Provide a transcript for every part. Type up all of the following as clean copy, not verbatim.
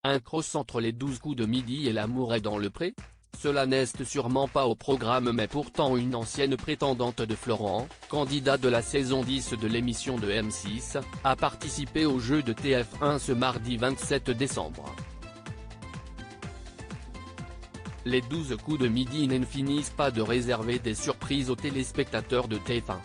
Un cross entre les 12 coups de midi et l'amour est dans le pré? Cela n'est sûrement pas au programme, mais pourtant une ancienne prétendante de Florent, candidat de la saison 10 de l'émission de M6, a participé au jeu de TF1 ce mardi 27 décembre. Les 12 coups de midi ne finissent pas de réserver des surprises aux téléspectateurs de TF1.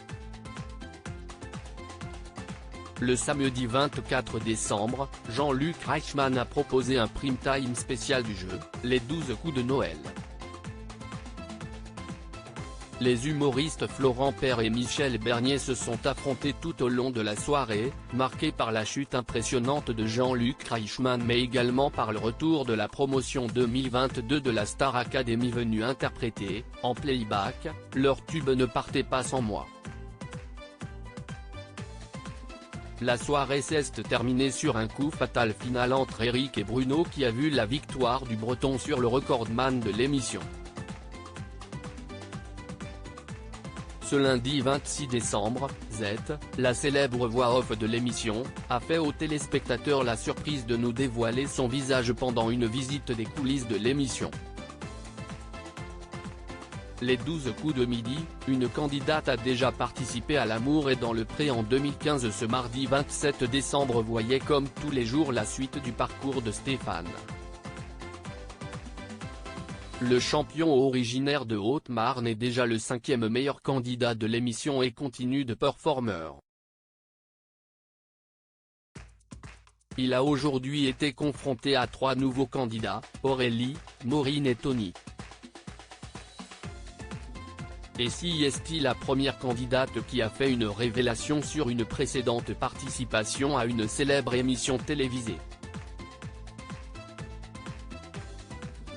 Le samedi 24 décembre, Jean-Luc Reichmann a proposé un prime time spécial du jeu, les 12 coups de Noël. Les humoristes Florent Père et Michel Bernier se sont affrontés tout au long de la soirée, marquée par la chute impressionnante de Jean-Luc Reichmann mais également par le retour de la promotion 2022 de la Star Academy venue interpréter, en playback, leur tube Ne partez pas sans moi. La soirée s'est terminée sur un coup fatal final entre Eric et Bruno qui a vu la victoire du Breton sur le recordman de l'émission. Ce lundi 26 décembre, Z, la célèbre voix off de l'émission, a fait aux téléspectateurs la surprise de nous dévoiler son visage pendant une visite des coulisses de l'émission. Les 12 coups de midi, une candidate a déjà participé à L'amour est dans le pré en 2015. Ce mardi 27 décembre voyait comme tous les jours la suite du parcours de Stéphane. Le champion originaire de Haute-Marne est déjà le 5e meilleur candidat de l'émission et continue de performer. Il a aujourd'hui été confronté à 3 nouveaux candidats, Aurélie, Maureen et Tony. Et si est-il la première candidate qui a fait une révélation sur une précédente participation à une célèbre émission télévisée.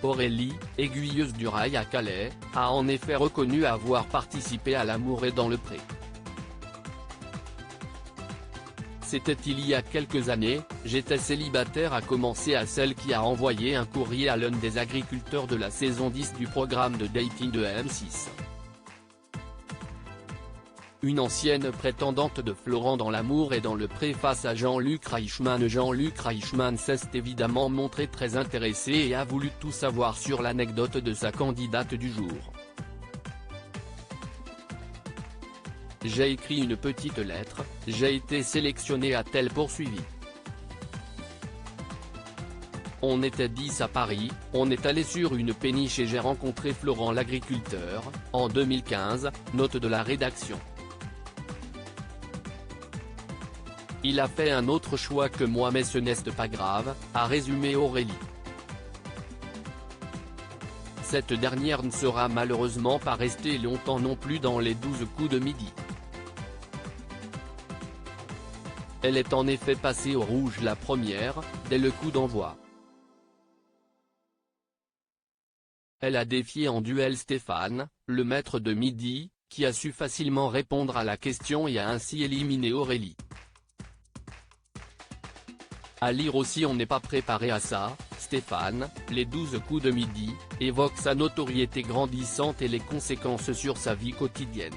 Aurélie, aiguilleuse du rail à Calais, a en effet reconnu avoir participé à L'amour est dans le pré. C'était il y a quelques années, j'étais célibataire, a commencé à celle qui a envoyé un courrier à l'un des agriculteurs de la saison 10 du programme de dating de M6. Une ancienne prétendante de Florent dans L'amour est dans le pré face à Jean-Luc Reichmann. Jean-Luc Reichmann s'est évidemment montré très intéressé et a voulu tout savoir sur l'anecdote de sa candidate du jour. J'ai écrit une petite lettre, j'ai été sélectionné, a-t-elle poursuivi. On était 10 à Paris, on est allé sur une péniche et j'ai rencontré Florent l'agriculteur, en 2015, note de la rédaction. Il a fait un autre choix que moi mais ce n'est pas grave, a résumé Aurélie. Cette dernière ne sera malheureusement pas restée longtemps non plus dans les 12 coups de midi. Elle est en effet passée au rouge la première, dès le coup d'envoi. Elle a défié en duel Stéphane, le maître de midi, qui a su facilement répondre à la question et a ainsi éliminé Aurélie. À lire aussi On n'est pas préparé à ça, Stéphane, les 12 coups de midi, évoque sa notoriété grandissante et les conséquences sur sa vie quotidienne.